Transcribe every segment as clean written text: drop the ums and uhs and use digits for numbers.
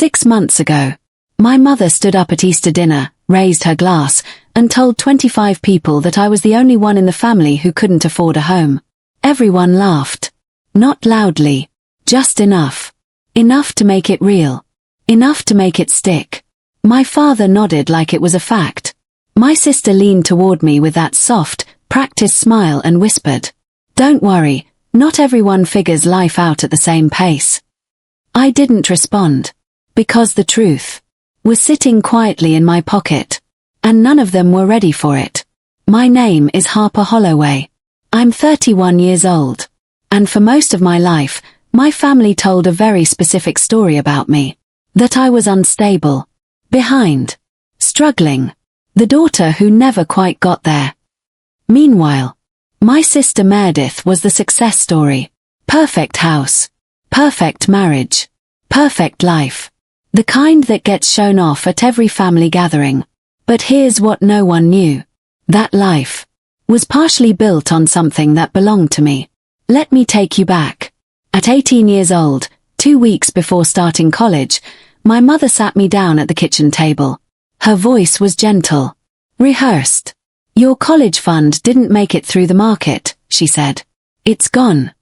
6 months ago. My mother stood up at Easter dinner, raised her glass, and told 25 people that I was the only one in the family who couldn't afford a home. Everyone laughed. Not loudly. Just enough. Enough to make it real. Enough to make it stick. My father nodded like it was a fact. My sister leaned toward me with that soft, practiced smile and whispered, "Don't worry, not everyone figures life out at the same pace." I didn't respond. Because the truth was sitting quietly in my pocket. And none of them were ready for it. My name is Harper Holloway. I'm 31 years old. And for most of my life, my family told a very specific story about me. That I was unstable. Behind. Struggling. The daughter who never quite got there. Meanwhile, my sister Meredith was the success story. Perfect house. Perfect marriage. Perfect life. The kind that gets shown off at every family gathering. But here's what no one knew. That life was partially built on something that belonged to me. Let me take you back. At 18 years old, 2 weeks before starting college, my mother sat me down at the kitchen table. Her voice was gentle. Rehearsed. "Your college fund didn't make it through the market," she said. "It's gone."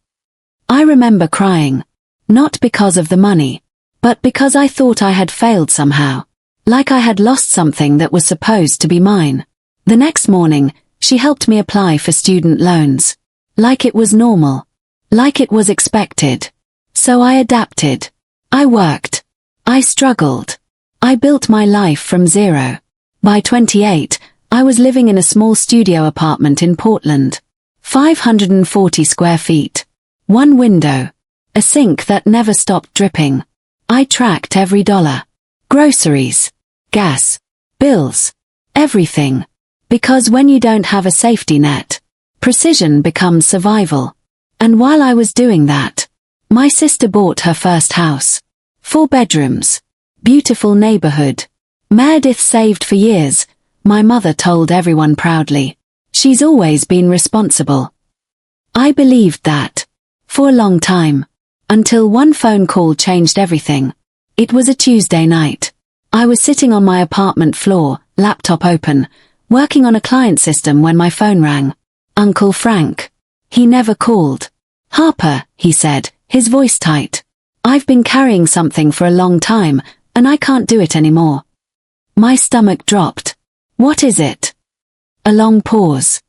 I remember crying. Not because of the money. But because I thought I had failed somehow. Like I had lost something that was supposed to be mine. The next morning, she helped me apply for student loans. Like it was normal. Like it was expected. So I adapted. I worked. I struggled. I built my life from zero. By 28, I was living in a small studio apartment in Portland. 540 square feet. One window. A sink that never stopped dripping. I tracked every dollar. Groceries. Gas. Bills. Everything. Because when you don't have a safety net, precision becomes survival. And while I was doing that, my sister bought her first house. 4 bedrooms. Beautiful neighborhood. Meredith saved for years, my mother told everyone proudly. She's always been responsible. I believed that. For a long time. Until one phone call changed everything. It was a Tuesday night. I was sitting on my apartment floor, laptop open, working on a client system when my phone rang. Uncle Frank. He never called. "Harper," he said, his voice tight. "I've been carrying something for a long time, and I can't do it anymore." My stomach dropped. "What is it?" A long pause.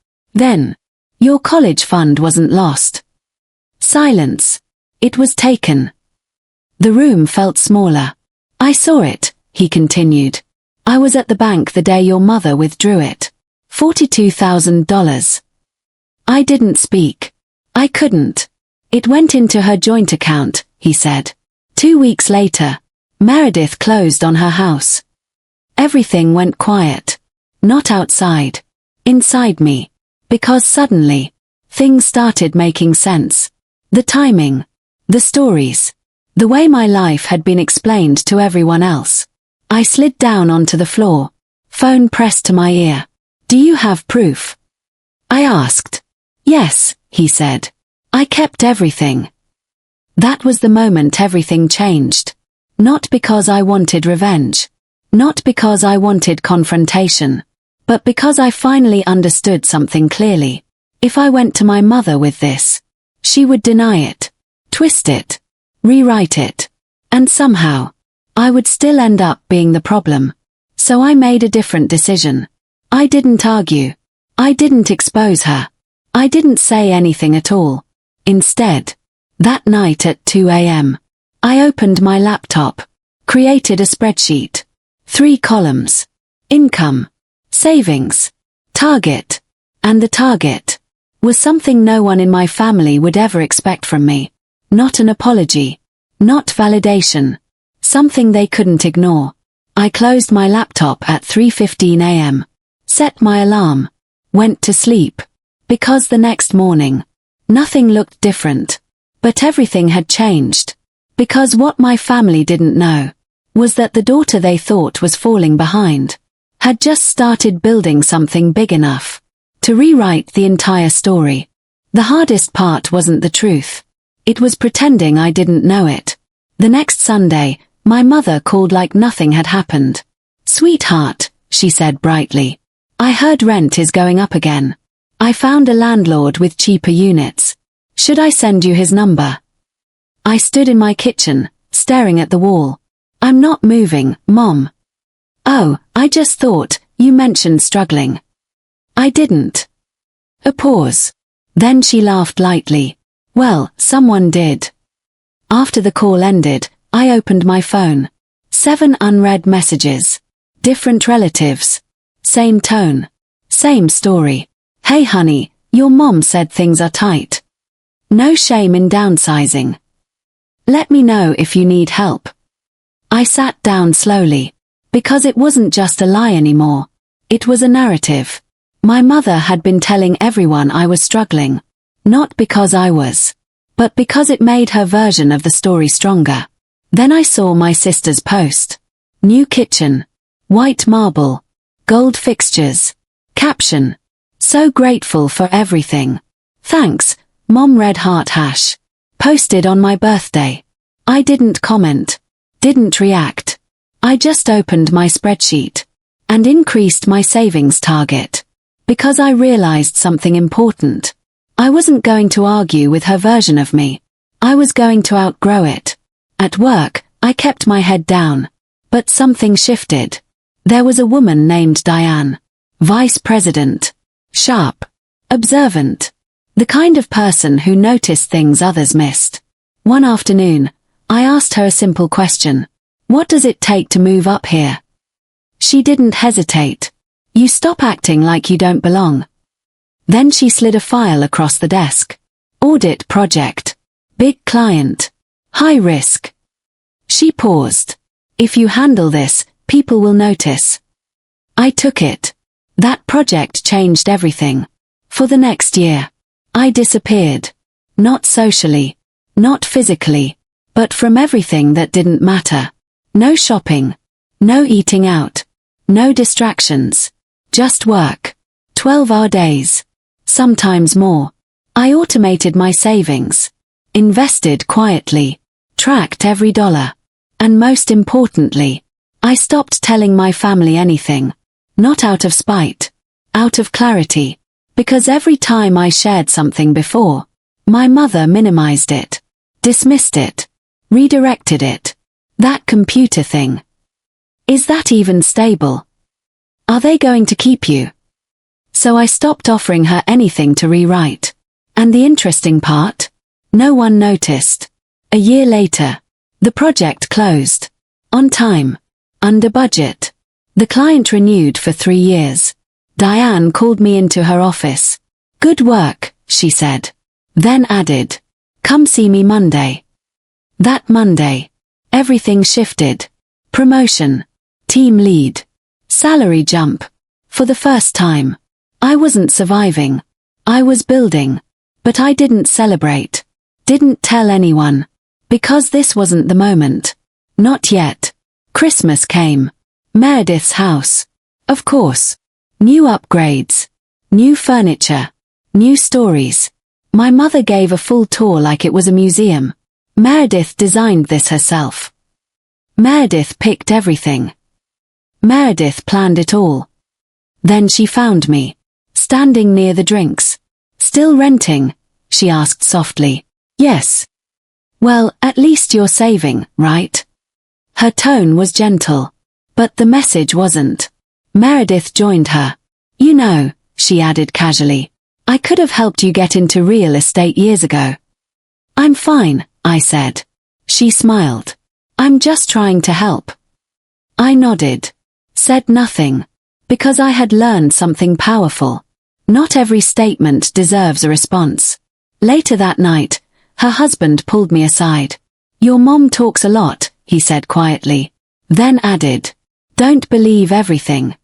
Then, "Your college fund wasn't lost." Silence. "It was taken." The room felt smaller. "I saw it," he continued. "I was at the bank the day your mother withdrew it. $42,000. I didn't speak. I couldn't. It went into her joint account," he said. 2 weeks later, Meredith closed on her house. Everything went quiet. Not outside. Inside me. Because suddenly, things started making sense. The timing. The stories. The way my life had been explained to everyone else. I slid down onto the floor. Phone pressed to my ear. "Do you have proof?" I asked. "Yes," he said. "I kept everything." That was the moment everything changed. Not because I wanted revenge. Not because I wanted confrontation. But because I finally understood something clearly. If I went to my mother with this, she would deny it. Twist it. Rewrite it. And somehow, I would still end up being the problem. So I made a different decision. I didn't argue. I didn't expose her. I didn't say anything at all. Instead, that night at 2 a.m., I opened my laptop, created a spreadsheet. 3 columns. Income. Savings. Target. And the target was something no one in my family would ever expect from me. Not an apology. Not validation. Something they couldn't ignore. I closed my laptop at 3:15 a.m. Set my alarm. Went to sleep. Because the next morning, nothing looked different. But everything had changed. Because what my family didn't know was that the daughter they thought was falling behind had just started building something big enough to rewrite the entire story. The hardest part wasn't the truth. It was pretending I didn't know it. The next Sunday, My mother called like nothing had happened. "Sweetheart," she said brightly. "I heard rent is going up again. I found a landlord with cheaper units. Should I send you his number?" I stood in my kitchen, staring at the wall. "I'm not moving, Mom." "Oh, I just thought, you mentioned struggling." "I didn't." A pause. Then she laughed lightly. "Well, someone did." After the call ended, I opened my phone. 7 unread messages. Different relatives. Same tone. Same story. "Hey honey, your mom said things are tight. No shame in downsizing. Let me know if you need help." I sat down slowly. Because it wasn't just a lie anymore. It was a narrative. My mother had been telling everyone I was struggling. Not because I was. But because it made her version of the story stronger. Then I saw my sister's post. New kitchen. White marble. Gold fixtures. Caption. "So grateful for everything. Thanks, Mom." Red heart hash. Posted on my birthday. I didn't comment. Didn't react. I just opened my spreadsheet. And increased my savings target. Because I realized something important. I wasn't going to argue with her version of me. I was going to outgrow it. At work, I kept my head down. But something shifted. There was a woman named Diane. Vice president. Sharp. Observant. The kind of person who noticed things others missed. One afternoon, I asked her a simple question. "What does it take to move up here?" She didn't hesitate. "You stop acting like you don't belong." Then she slid a file across the desk. Audit project. Big client. High risk. She paused. "If you handle this, people will notice." I took it. That project changed everything. For the next year, I disappeared. Not socially. Not physically. But from everything that didn't matter. No shopping. No eating out. No distractions. Just work. 12-hour days. Sometimes more. I automated my savings. Invested quietly. Tracked every dollar. And most importantly, I stopped telling my family anything. Not out of spite. Out of clarity. Because every time I shared something before, my mother minimized it. Dismissed it. Redirected it. "That computer thing. Is that even stable? Are they going to keep you?" So I stopped offering her anything to rewrite. And the interesting part? No one noticed. A year later, the project closed. On time. Under budget. The client renewed for 3 years. Diane called me into her office. "Good work," she said. Then added, "Come see me Monday." That Monday, everything shifted. Promotion. Team lead. Salary jump. For the first time. I wasn't surviving. I was building. But I didn't celebrate. Didn't tell anyone. Because this wasn't the moment. Not yet. Christmas came. Meredith's house. Of course. New upgrades. New furniture. New stories. My mother gave a full tour like it was a museum. Meredith designed this herself. Meredith picked everything. Meredith planned it all. Then she found me. Standing near the drinks. "Still renting?" she asked softly. "Yes." "Well, at least you're saving, right?" Her tone was gentle. But the message wasn't. Meredith joined her. "You know," she added casually, "I could have helped you get into real estate years ago." "I'm fine," I said. She smiled. "I'm just trying to help." I nodded. Said nothing. Because I had learned something powerful. Not every statement deserves a response. Later that night, her husband pulled me aside. "Your mom talks a lot," he said quietly. Then added, "Don't believe everything."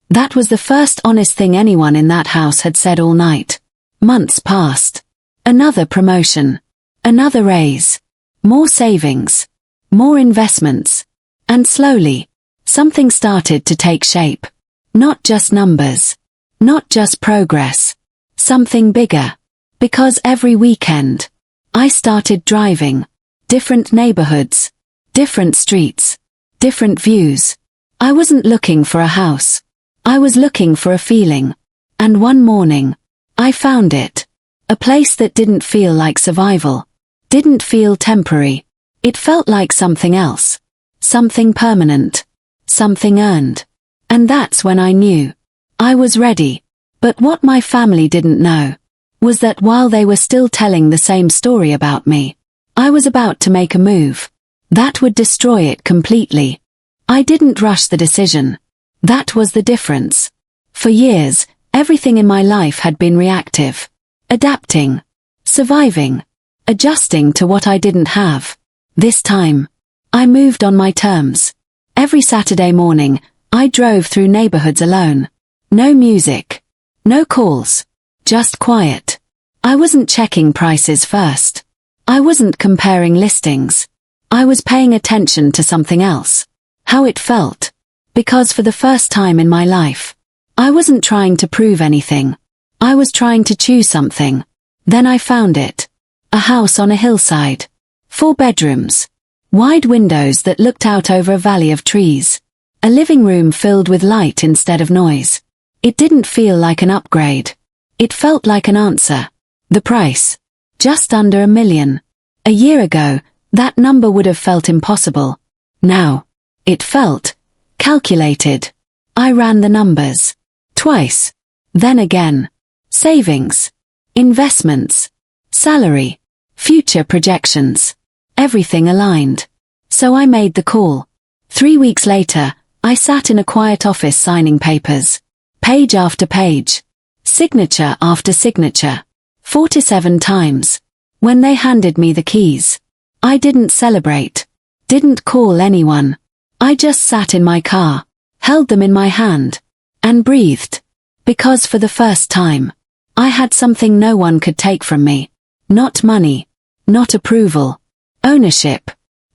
That was the first honest thing anyone in that house had said all night. Months passed. Another promotion. Another raise. More savings. More investments. And slowly, something started to take shape. Not just numbers. Not just progress. Something bigger. Because every weekend, I started driving. Different neighborhoods. Different streets. Different views. I wasn't looking for a house. I was looking for a feeling. And one morning, I found it. A place that didn't feel like survival. Didn't feel temporary. It felt like something else. Something permanent. Something earned. And that's when I knew. I was ready. But what my family didn't know was that while they were still telling the same story about me, I was about to make a move that would destroy it completely. I didn't rush the decision. That was the difference. For years, everything in my life had been reactive. Adapting. Surviving. Adjusting to what I didn't have. This time, I moved on my terms. Every Saturday morning, I drove through neighborhoods alone. No music. No calls. Just quiet. I wasn't checking prices first. I wasn't comparing listings. I was paying attention to something else. How it felt. Because for the first time in my life, I wasn't trying to prove anything. I was trying to choose something. Then I found it. A house on a hillside. 4 bedrooms. Wide windows that looked out over a valley of trees. A living room filled with light instead of noise. It didn't feel like an upgrade. It felt like an answer. The price. Just under $1 million. A year ago, that number would have felt impossible. Now, it felt calculated. I ran the numbers. Twice. Then again. Savings. Investments. Salary. Future projections. Everything aligned. So I made the call. 3 weeks later, I sat in a quiet office signing papers. Page after page. Signature after signature. 47 times. When they handed me the keys, I didn't celebrate. Didn't call anyone. I just sat in my car, held them in my hand, and breathed. Because for the first time, I had something no one could take from me. Not money. Not approval. Ownership.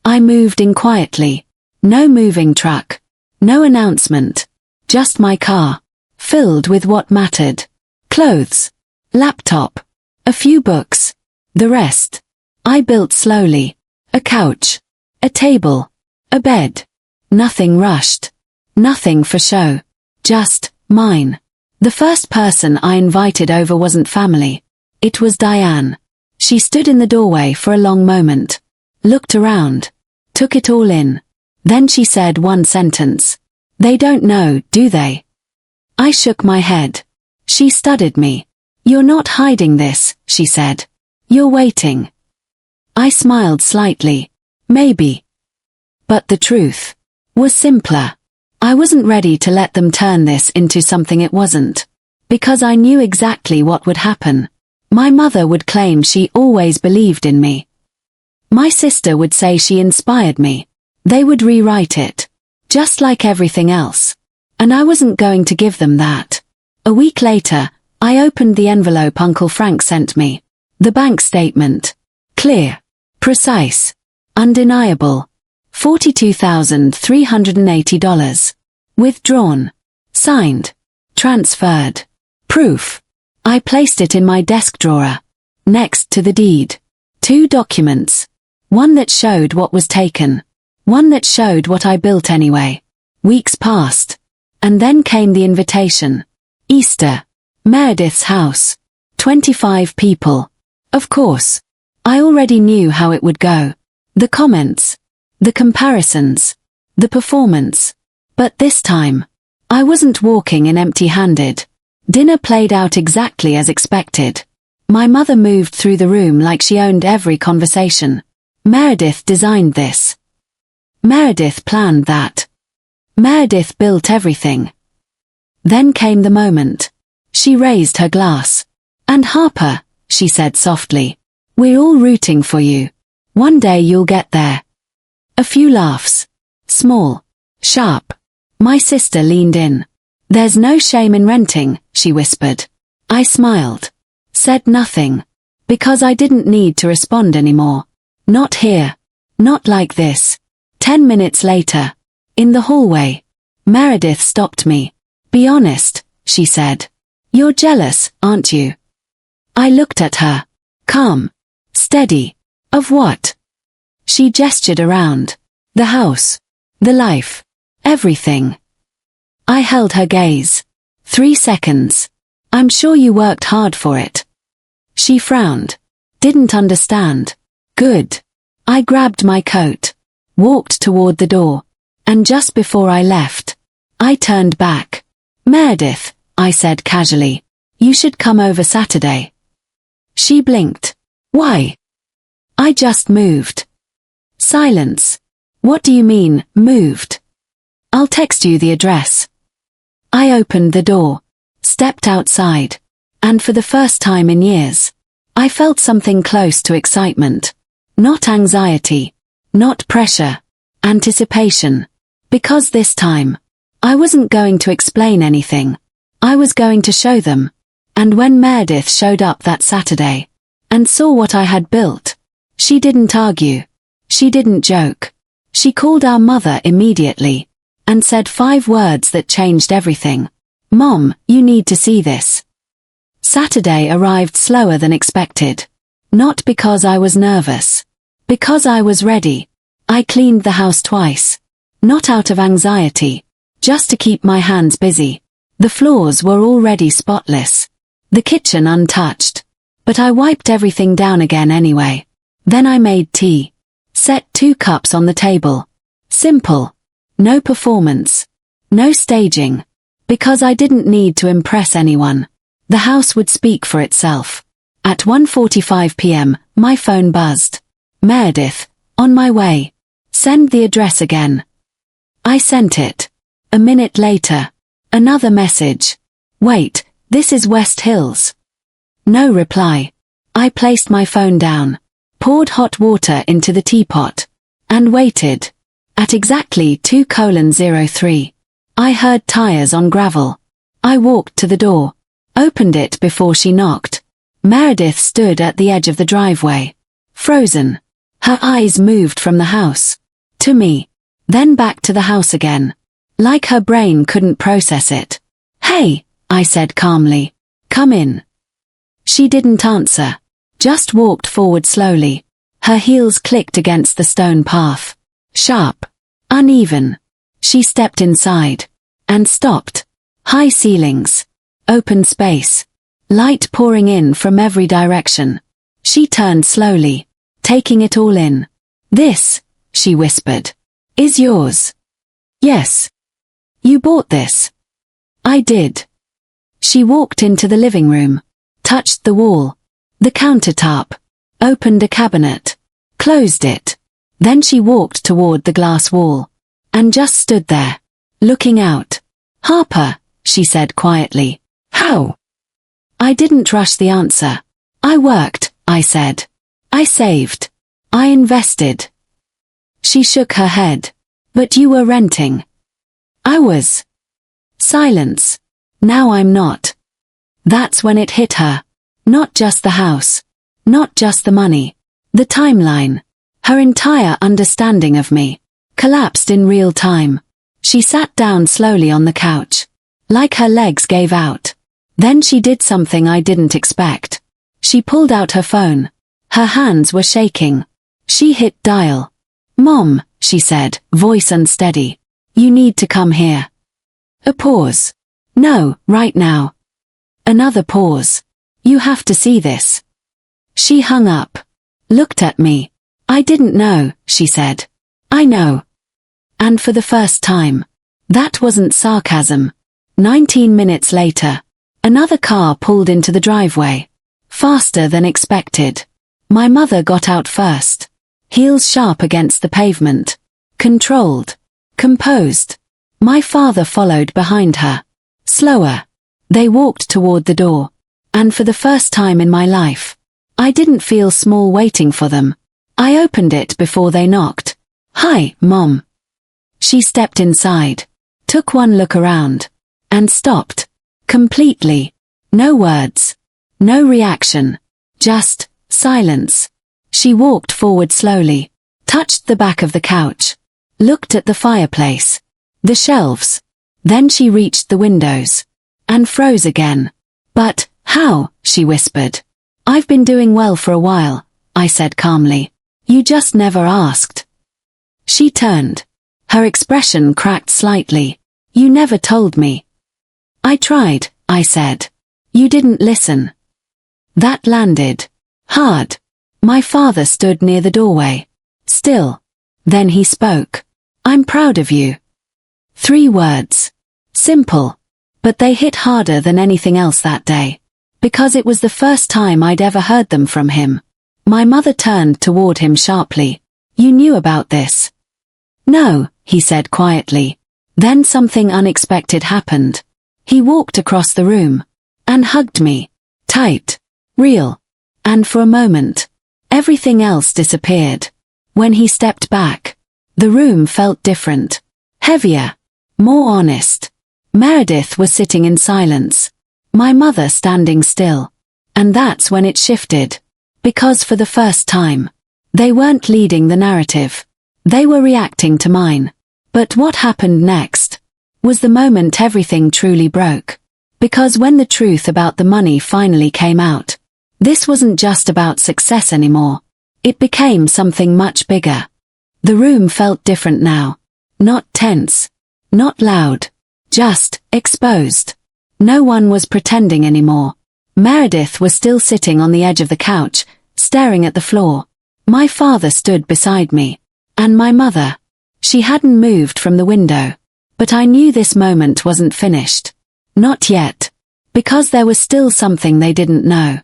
I moved in quietly. No moving truck. No announcement. Just my car. Filled with what mattered. Clothes. Laptop. A few books. The rest. I built slowly. A couch. A table. A bed. Nothing rushed. Nothing for show. Just mine. The first person I invited over wasn't family. It was Diane. She stood in the doorway for a long moment. Looked around. Took it all in. Then she said one sentence. "They don't know, do they?" I shook my head. She studied me. "You're not hiding this," she said. "You're waiting." I smiled slightly. Maybe. But the truth was simpler. I wasn't ready to let them turn this into something it wasn't. Because I knew exactly what would happen. My mother would claim she always believed in me. My sister would say she inspired me. They would rewrite it. Just like everything else. And I wasn't going to give them that. A week later, I opened the envelope Uncle Frank sent me. The bank statement. Clear. Precise. Undeniable. $42,380. Withdrawn. Signed. Transferred. Proof. I placed it in my desk drawer. Next to the deed. 2 documents. One that showed what was taken. One that showed what I built anyway. Weeks passed. And then came the invitation. Easter. Meredith's house. 25 people. Of course. I already knew how it would go. The comments. The comparisons. The performance. But this time, I wasn't walking in empty-handed. Dinner played out exactly as expected. My mother moved through the room like she owned every conversation. Meredith designed this. Meredith planned that. Meredith built everything. Then came the moment. She raised her glass. "And Harper," she said softly, "we're all rooting for you. One day you'll get there." A few laughs. Small. Sharp. My sister leaned in. "There's no shame in renting," she whispered. I smiled. Said nothing. Because I didn't need to respond anymore. Not here. Not like this. 10 minutes later. In the hallway. Meredith stopped me. "Be honest," she said. "You're jealous, aren't you?" I looked at her. Calm. Steady. Of what? She gestured around. The house. The life. Everything. I held her gaze. 3 seconds. I'm sure you worked hard for it. She frowned. Didn't understand. Good. I grabbed my coat. Walked toward the door. And just before I left, I turned back. Meredith, I said casually, you should come over Saturday. She blinked. Why? I just moved. Silence. What do you mean, moved? I'll text you the address. I opened the door, stepped outside, and for the first time in years, I felt something close to excitement. Not anxiety, not pressure, anticipation. Because this time, I wasn't going to explain anything. I was going to show them. And when Meredith showed up that Saturday, and saw what I had built, she didn't argue. She didn't joke. She called our mother immediately, and said 5 words that changed everything. Mom, you need to see this. Saturday arrived slower than expected. Not because I was nervous. Because I was ready. I cleaned the house twice. Not out of anxiety. Just to keep my hands busy. The floors were already spotless. The kitchen untouched. But I wiped everything down again anyway. Then I made tea. Set 2 cups on the table. Simple. No performance. No staging. Because I didn't need to impress anyone. The house would speak for itself. At 1:45 p.m., my phone buzzed. Meredith, on my way. Send the address again. I sent it. A minute later, another message. Wait, this is West Hills. No reply. I placed my phone down, poured hot water into the teapot, and waited. At exactly 2:03, I heard tires on gravel. I walked to the door, opened it before she knocked. Meredith stood at the edge of the driveway, frozen. Her eyes moved from the house to me, then back to the house again, like her brain couldn't process it. Hey, I said calmly, come in. She didn't answer, just walked forward slowly. Her heels clicked against the stone path. Sharp, uneven. She stepped inside, and stopped. High ceilings, open space, light pouring in from every direction. She turned slowly, taking it all in. This, she whispered, is yours. Yes. You bought this. I did. She walked into the living room, touched the wall, the countertop, opened a cabinet, closed it. Then she walked toward the glass wall, and just stood there, looking out. Harper, she said quietly. How? I didn't rush the answer. I worked, I said. I saved. I invested. She shook her head. But you were renting. I was. Silence. Now I'm not. That's when it hit her. Not just the house. Not just the money. The timeline. Her entire understanding of me collapsed in real time. She sat down slowly on the couch, like her legs gave out. Then she did something I didn't expect. She pulled out her phone. Her hands were shaking. She hit dial. Mom, she said, voice unsteady. You need to come here. A pause. No, right now. Another pause. You have to see this. She hung up. Looked at me. I didn't know, she said. I know. And for the first time. That wasn't sarcasm. 19 minutes later, another car pulled into the driveway. Faster than expected. My mother got out first. Heels sharp against the pavement. Controlled. Composed. My father followed behind her. Slower. They walked toward the door. And for the first time in my life, I didn't feel small waiting for them. I opened it before they knocked. Hi, Mom. She stepped inside, took one look around, and stopped. Completely. No words. No reaction. Just silence. She walked forward slowly, touched the back of the couch, looked at the fireplace, the shelves. Then she reached the windows, and froze again. But, how? She whispered. I've been doing well for a while, I said calmly. You just never asked. She turned. Her expression cracked slightly. You never told me. I tried, I said. You didn't listen. That landed hard. My father stood near the doorway. Still. Then he spoke. I'm proud of you. 3 words. Simple. But they hit harder than anything else that day. Because it was the first time I'd ever heard them from him. My mother turned toward him sharply. You knew about this? No, he said quietly. Then something unexpected happened. He walked across the room. And hugged me. Tight. Real. And for a moment, everything else disappeared. When he stepped back, the room felt different. Heavier. More honest. Meredith was sitting in silence. My mother standing still. And that's when it shifted. Because for the first time, they weren't leading the narrative. They were reacting to mine. But what happened next was the moment everything truly broke. Because when the truth about the money finally came out, this wasn't just about success anymore. It became something much bigger. The room felt different now. Not tense. Not loud. Just exposed. No one was pretending anymore. Meredith was still sitting on the edge of the couch, staring at the floor. My father stood beside me. And my mother. She hadn't moved from the window. But I knew this moment wasn't finished. Not yet. Because there was still something they didn't know.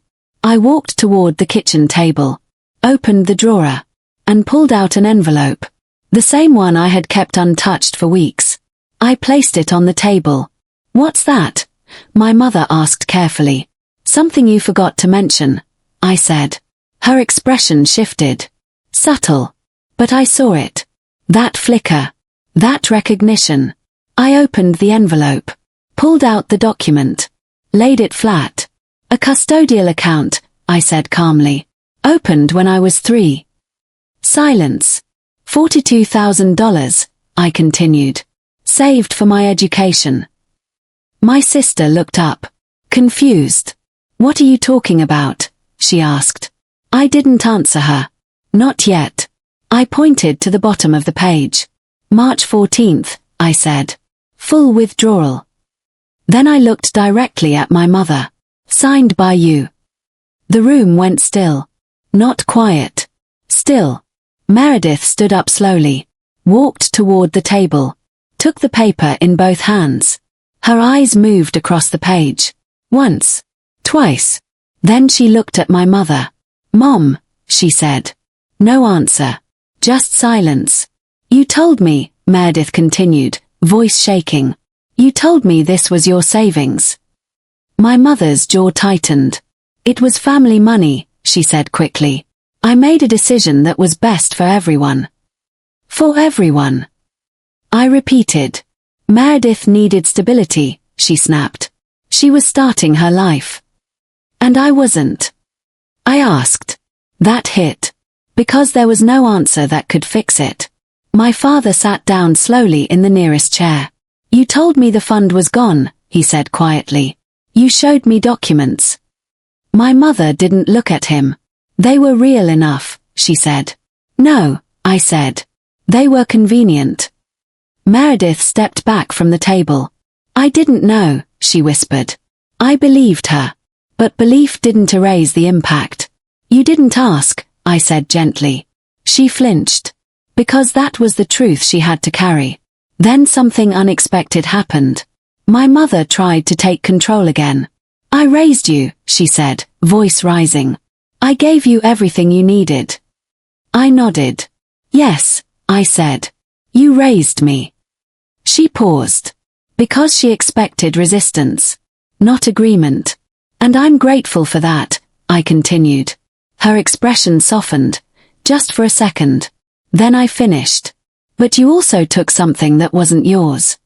I walked toward the kitchen table, opened the drawer, and pulled out an envelope. The same one I had kept untouched for weeks. I placed it on the table. What's that? My mother asked carefully. Something you forgot to mention, I said. Her expression shifted. Subtle. But I saw it. That flicker. That recognition. I opened the envelope. Pulled out the document. Laid it flat. A custodial account, I said calmly. Opened when I was 3. Silence. $42,000, I continued. Saved for my education. My sister looked up. Confused. What are you talking about? She asked. I didn't answer her. Not yet. I pointed to the bottom of the page. March 14th, I said. Full withdrawal. Then I looked directly at my mother. Signed by you. The room went still. Not quiet. Still. Meredith stood up slowly. Walked toward the table. Took the paper in both hands. Her eyes moved across the page. Once. Twice. Then she looked at my mother. Mom, she said. No answer. Just silence. You told me, Meredith continued, voice shaking. You told me this was your savings. My mother's jaw tightened. It was family money, she said quickly. I made a decision that was best for everyone. For everyone. I repeated. Meredith needed stability, she snapped. She was starting her life. And I wasn't. I asked. That hit. Because there was no answer that could fix it. My father sat down slowly in the nearest chair. You told me the fund was gone, he said quietly. You showed me documents. My mother didn't look at him. They were real enough, she said. No, I said. They were convenient. Meredith stepped back from the table. I didn't know, she whispered. I believed her. But belief didn't erase the impact. You didn't ask, I said gently. She flinched. Because that was the truth she had to carry. Then something unexpected happened. My mother tried to take control again. I raised you, she said, voice rising. I gave you everything you needed. I nodded. Yes, I said. You raised me. She paused. Because she expected resistance. Not agreement. And I'm grateful for that, I continued. Her expression softened. Just for a second. Then I finished. But you also took something that wasn't yours.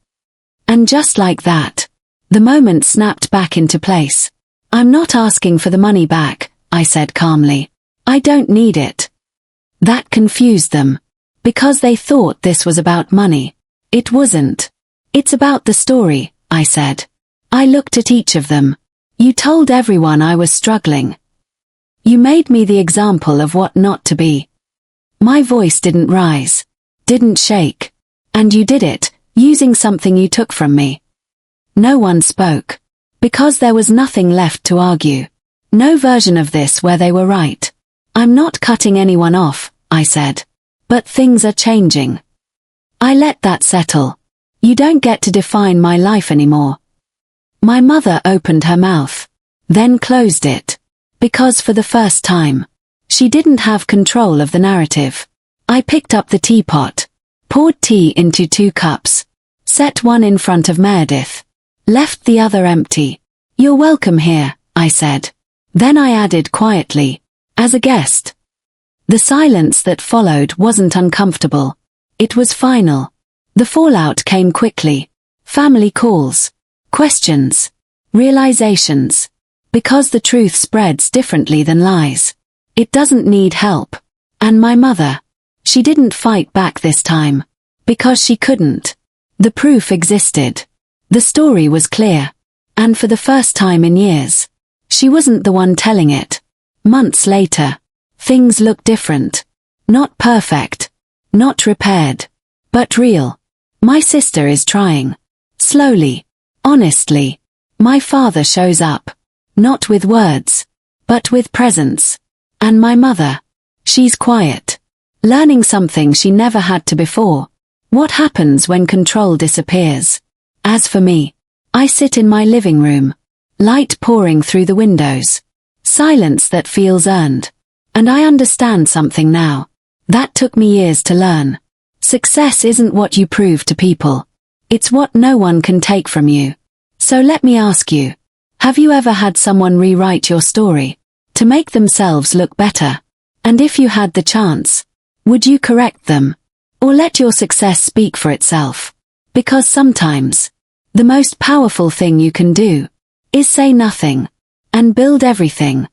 And just like that, the moment snapped back into place. I'm not asking for the money back, I said calmly. I don't need it. That confused them. Because they thought this was about money. It wasn't. It's about the story, I said. I looked at each of them. You told everyone I was struggling. You made me the example of what not to be. My voice didn't rise. didn't shake. And you did it, using something you took from me. No one spoke. Because there was nothing left to argue. No version of this where they were right. I'm not cutting anyone off, I said. But things are changing. I let that settle. You don't get to define my life anymore. My mother opened her mouth. Then closed it. Because for the first time, she didn't have control of the narrative. I picked up the teapot. Poured tea into 2 cups. Set one in front of Meredith. Left the other empty. You're welcome here, I said. Then I added quietly, as a guest. The silence that followed wasn't uncomfortable. It was final. The fallout came quickly. Family calls. Questions. Realizations. Because the truth spreads differently than lies. It doesn't need help. And my mother. She didn't fight back this time. Because she couldn't. The proof existed. The story was clear. And for the first time in years, she wasn't the one telling it. Months later, things looked different. Not perfect. Not repaired. But real. My sister is trying. Slowly. Honestly. My father shows up. Not with words. But with presence. And my mother. She's quiet. Learning something she never had to before. What happens when control disappears? As for me, I sit in my living room. Light pouring through the windows. Silence that feels earned. And I understand something now. That took me years to learn. Success isn't what you prove to people. It's what no one can take from you. So let me ask you, have you ever had someone rewrite your story to make themselves look better? And if you had the chance, would you correct them? Or let your success speak for itself? Because sometimes, the most powerful thing you can do is say nothing and build everything.